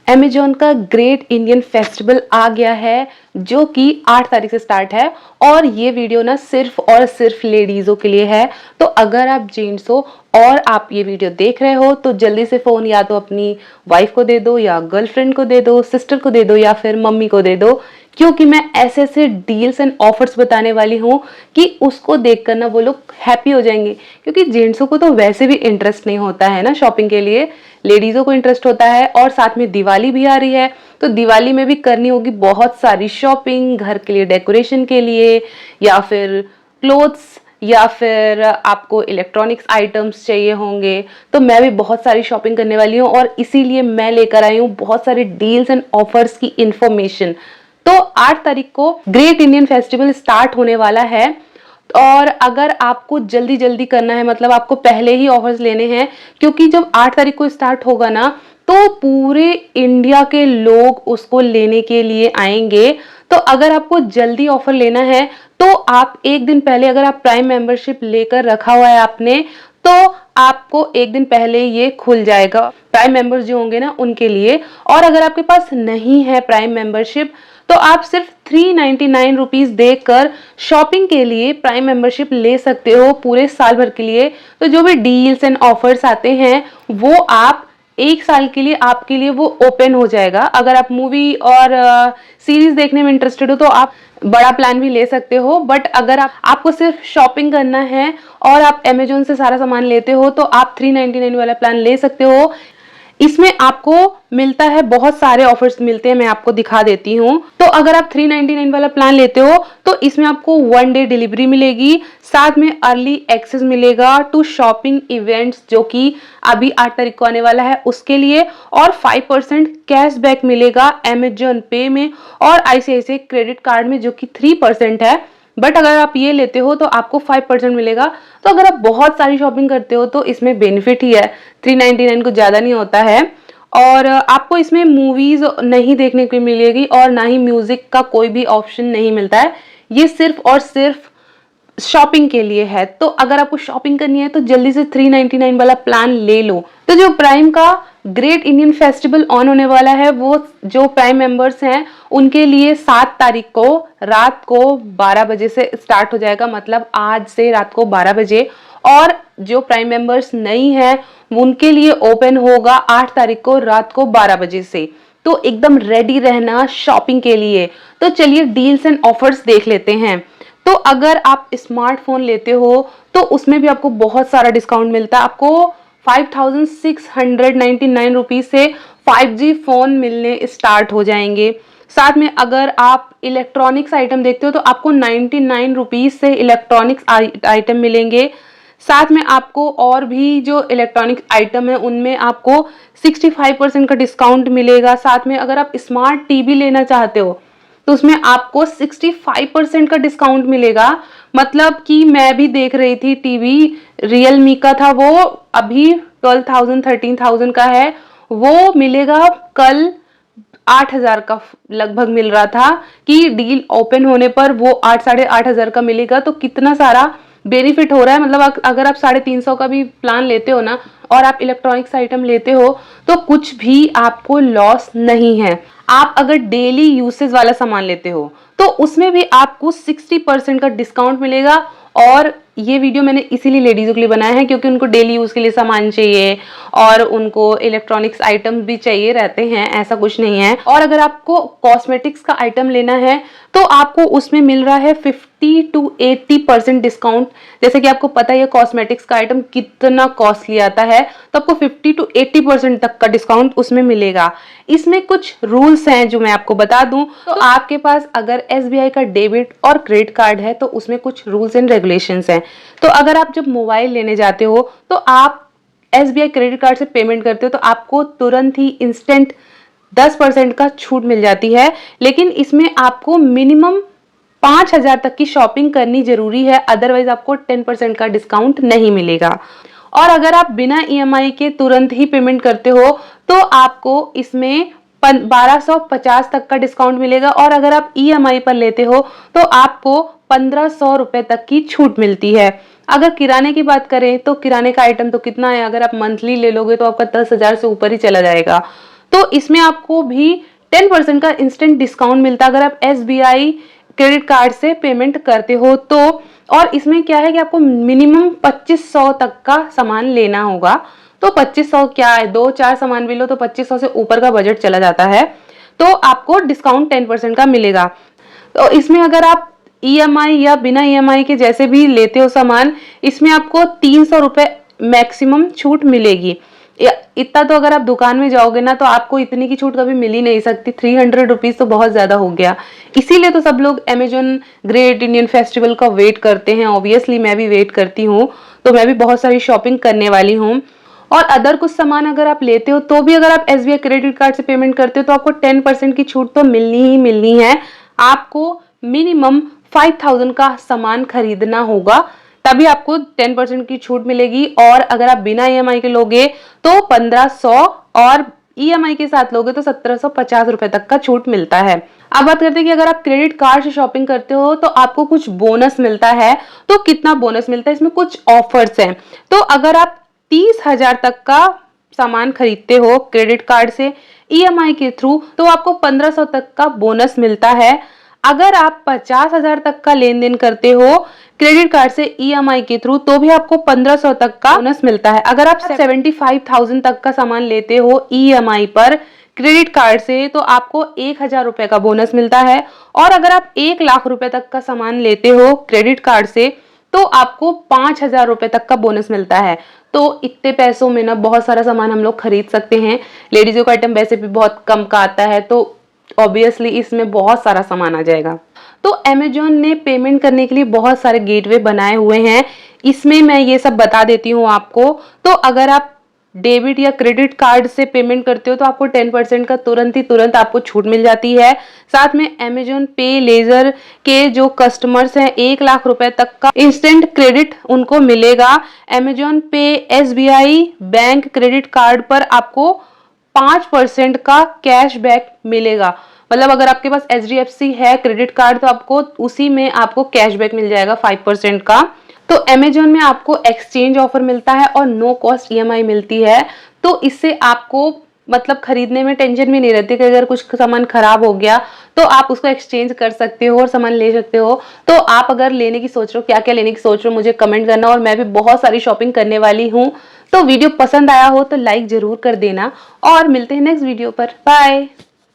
Amazon का great Indian festival आ गया है जो कि 8 तारीख से स्टार्ट है और ये वीडियो ना सिर्फ और सिर्फ लेडीज़ों के लिए है। तो अगर आप जेंट्स हो और आप ये वीडियो देख रहे हो तो जल्दी से फ़ोन या तो अपनी वाइफ को दे दो या गर्लफ्रेंड को दे दो, सिस्टर को दे दो या फिर मम्मी को दे दो, क्योंकि मैं ऐसे ऐसे डील्स एंड ऑफर्स बताने वाली हूँ कि उसको देखकर ना वो लोग हैप्पी हो जाएंगे। क्योंकि जेंट्सों को तो वैसे भी इंटरेस्ट नहीं होता है ना शॉपिंग के लिए, लेडीज़ों को इंटरेस्ट होता है। और साथ में दिवाली भी आ रही है तो दिवाली में भी करनी होगी बहुत सारी शॉपिंग, घर के लिए डेकोरेशन के लिए या फिर क्लोथ्स या फिर आपको इलेक्ट्रॉनिक्स आइटम्स चाहिए होंगे। तो मैं भी बहुत सारी शॉपिंग करने वाली हूँ और इसीलिए मैं लेकर आई हूँ बहुत सारे डील्स एंड ऑफर्स की इंफॉर्मेशन। तो 8 तारीख को ग्रेट इंडियन फेस्टिवल स्टार्ट होने वाला है और अगर आपको जल्दी जल्दी करना है, मतलब आपको पहले ही ऑफर्स लेने हैं, क्योंकि जब 8 तारीख को स्टार्ट होगा ना तो पूरे इंडिया के लोग उसको लेने के लिए आएंगे। तो अगर आपको जल्दी ऑफर लेना है तो आप एक दिन पहले, अगर आप प्राइम मेंबरशिप लेकर रखा हुआ है आपने, तो आपको एक दिन पहले ये खुल जाएगा प्राइम मेंबर्स जो होंगे ना उनके लिए। और अगर आपके पास नहीं है प्राइम मेंबरशिप तो आप सिर्फ 399 रुपीज देकर शॉपिंग के लिए प्राइम मेंबरशिप ले सकते हो पूरे साल भर के लिए। तो जो भी डील्स एंड ऑफर्स आते हैं वो आप एक साल के लिए आपके लिए वो ओपन हो जाएगा। अगर आप मूवी और सीरीज देखने में इंटरेस्टेड हो तो आप बड़ा प्लान भी ले सकते हो, बट अगर आपको सिर्फ शॉपिंग करना है और आप अमेजोन से सारा सामान लेते हो तो आप 399 वाला प्लान ले सकते हो। इसमें आपको मिलता है, बहुत सारे ऑफर्स मिलते हैं, मैं आपको दिखा देती हूँ। तो अगर आप 399 वाला प्लान लेते हो तो इसमें आपको 1 डे डिलीवरी मिलेगी, साथ में अर्ली एक्सेस मिलेगा टू शॉपिंग इवेंट्स जो कि अभी 8 तारीख को आने वाला है उसके लिए, और 5% कैशबैक मिलेगा अमेजॉन पे में और आईसीआईसीआई क्रेडिट कार्ड में जो कि 3% है। बट अगर आप ये लेते हो तो आपको 5% मिलेगा। तो अगर आप बहुत सारी शॉपिंग करते हो तो इसमें बेनिफिट ही है, 399 को ज़्यादा नहीं होता है। और आपको इसमें मूवीज नहीं देखने को मिलेगी और ना ही म्यूजिक का कोई भी ऑप्शन नहीं मिलता है। ये सिर्फ और सिर्फ शॉपिंग के लिए है। तो अगर आपको शॉपिंग करनी है तो जल्दी से 399 वाला प्लान ले लो। तो जो प्राइम का ग्रेट इंडियन फेस्टिवल ऑन होने वाला है वो जो प्राइम मेंबर्स हैं उनके लिए 7 तारीख को रात को 12 बजे से स्टार्ट हो जाएगा, मतलब आज से रात को 12 बजे। और जो प्राइम मेंबर्स नहीं है उनके लिए ओपन होगा 8 तारीख को रात को 12 बजे से। तो एकदम रेडी रहना शॉपिंग के लिए। तो चलिए डील्स एंड ऑफर्स देख लेते हैं। तो अगर आप स्मार्टफोन लेते हो तो उसमें भी आपको बहुत सारा डिस्काउंट मिलता है। आपको 5699 रुपीज से 5G फोन मिलने स्टार्ट हो जाएंगे। साथ में अगर आप इलेक्ट्रॉनिक्स आइटम देखते हो तो आपको 99 रुपीज से इलेक्ट्रॉनिक्स आइटम मिलेंगे। साथ में आपको और भी जो इलेक्ट्रॉनिक्स आइटम है उनमें आपको 65% का डिस्काउंट मिलेगा। साथ में अगर आप स्मार्ट टीवी लेना चाहते हो तो उसमें आपको 65% का डिस्काउंट मिलेगा। मतलब कि मैं भी देख रही थी टीवी, रियलमी का था, वो अभी 12,000 13,000 का है, वो मिलेगा कल 8,000 का लगभग मिल रहा था कि डील ओपन होने पर वो 8 साढ़े 8,000 का मिलेगा। तो कितना सारा बेनिफिट हो रहा है। मतलब अगर आप 350 का भी प्लान लेते हो ना और आप इलेक्ट्रॉनिक्स आइटम लेते हो तो कुछ भी आपको लॉस नहीं है। आप अगर डेली यूसेज वाला सामान लेते हो तो उसमें भी आपको 60% का डिस्काउंट मिलेगा। और ये वीडियो मैंने इसीलिए लेडीज़ों के लिए बनाया है क्योंकि उनको डेली यूज़ के लिए सामान चाहिए और उनको इलेक्ट्रॉनिक्स आइटम भी चाहिए रहते हैं, ऐसा कुछ नहीं है। और अगर आपको कॉस्मेटिक्स का आइटम लेना है तो आपको उसमें मिल रहा है 50 to 80% डिस्काउंट। जैसे कि आपको पता है कॉस्मेटिक्स का आइटम कितना कॉस्टली आता है, तो आपको 50 to 80% तक का डिस्काउंट उसमें मिलेगा। इसमें कुछ रूल्स हैं जो मैं आपको बता दूं। तो आपके पास अगर SBI का डेबिट और क्रेडिट कार्ड है तो उसमें कुछ रूल्स एंड रेगुलेशंस हैं। तो अगर आप जब मोबाइल लेने जाते हो तो आप SBI क्रेडिट कार्ड से पेमेंट करते हो तो आपको तुरंत ही इंस्टेंट 10% का छूट मिल जाती है। लेकिन इसमें आपको मिनिमम 5,000 तक की शॉपिंग करनी जरूरी है, अदरवाइज आपको 10% का डिस्काउंट नहीं मिलेगा। और अगर आप बिना EMI के तुरंत ही पेमेंट करते हो तो आपको इसमें 1250 तक का डिस्काउंट मिलेगा। और अगर आप EMI पर लेते हो तो आपको 1500 रुपए तक की छूट मिलती है। अगर किराने की बात करें तो किराने का आइटम तो कितना है, अगर आप मंथली ले लोगे तो आपका 10,000 से ऊपर ही चला जाएगा। तो इसमें आपको भी 10% का इंस्टेंट डिस्काउंट मिलता है अगर आप SBI क्रेडिट कार्ड से पेमेंट करते हो तो। और इसमें क्या है कि आपको मिनिमम 2500 तक का सामान लेना होगा। तो 2500 क्या है, 2-4 सामान भी लो तो 2500 से ऊपर का बजट चला जाता है। तो आपको डिस्काउंट 10% का मिलेगा। तो इसमें अगर आप EMI या बिना EMI के जैसे भी लेते हो सामान, इसमें आपको 300 रुपये मैक्सिमम छूट मिलेगी। इतना तो अगर आप दुकान में जाओगे ना तो आपको इतनी की छूट कभी मिल ही नहीं सकती। 300 रुपीज तो बहुत ज्यादा हो गया। इसीलिए तो सब लोग अमेजोन ग्रेट इंडियन फेस्टिवल का वेट करते हैं। ऑब्वियसली मैं भी वेट करती हूँ, तो मैं भी बहुत सारी शॉपिंग करने वाली हूँ। और अदर कुछ सामान अगर आप लेते हो तो भी अगर आप SBI क्रेडिट कार्ड से पेमेंट करते हो तो आपको 10% की छूट तो मिलनी ही मिलनी है। आपको मिनिमम 5000 का सामान खरीदना होगा, तभी आपको 10% की छूट मिलेगी। और अगर आप बिना EMI के लोगे तो 1500 और EMI के साथ लोगे तो 1750 रुपए तक का छूट मिलता है। अब बात करते हैं कि अगर आप क्रेडिट कार्ड से शॉपिंग करते हो तो आपको कुछ बोनस मिलता है। तो कितना बोनस मिलता है, इसमें कुछ ऑफर्स हैं। तो अगर आप 30,000 तक का सामान खरीदते हो क्रेडिट कार्ड से EMI के थ्रू तो आपको 1500 तक का बोनस मिलता है। अगर आप 50,000 तक का लेन देन करते हो क्रेडिट कार्ड से EMI के थ्रू तो भी आपको 1500 तक का बोनस मिलता है। अगर आप 75,000 तक का सामान लेते हो EMI पर क्रेडिट कार्ड से तो आपको 1000 रुपए का बोनस मिलता है। और अगर आप 1 लाख रुपए तक का सामान लेते हो क्रेडिट कार्ड से तो आपको 5000 रुपए तक का बोनस मिलता है। तो इतने पैसों में ना बहुत सारा सामान हम लोग खरीद सकते हैं। लेडीजों का आइटम वैसे भी बहुत कम का आता है, तो ऑब्वियसली इसमें बहुत सारा सामान आ जाएगा। तो अमेजोन ने पेमेंट करने के लिए बहुत सारे गेटवे बनाए हुए हैं। इसमें मैं ये सब बता देती हूँ आपको। तो अगर आप डेबिट या क्रेडिट कार्ड से पेमेंट करते हो तो आपको 10% का तुरंत आपको छूट मिल जाती है। साथ में अमेजोन पे लेजर के जो कस्टमर्स हैं 1 लाख रुपए तक का इंस्टेंट क्रेडिट उनको मिलेगा। अमेजोन पे SBI बैंक क्रेडिट कार्ड पर आपको 5% का कैशबैक मिलेगा। मतलब अगर आपके पास HDFC है क्रेडिट कार्ड तो आपको उसी में आपको कैशबैक मिल जाएगा 5% का। तो अमेजोन में आपको एक्सचेंज ऑफर मिलता है और नो कॉस्ट EMI मिलती है। तो इससे आपको मतलब खरीदने में टेंशन भी नहीं रहती कि अगर कुछ सामान खराब हो गया तो आप उसको एक्सचेंज कर सकते हो और सामान ले सकते हो। तो आप अगर लेने की सोच रहे हो, क्या क्या लेने की सोच रहे हो, मुझे कमेंट करना। और मैं भी बहुत सारी शॉपिंग करने वाली हूँ। तो वीडियो पसंद आया हो तो लाइक जरूर कर देना और मिलते हैं नेक्स्ट वीडियो पर। बाय।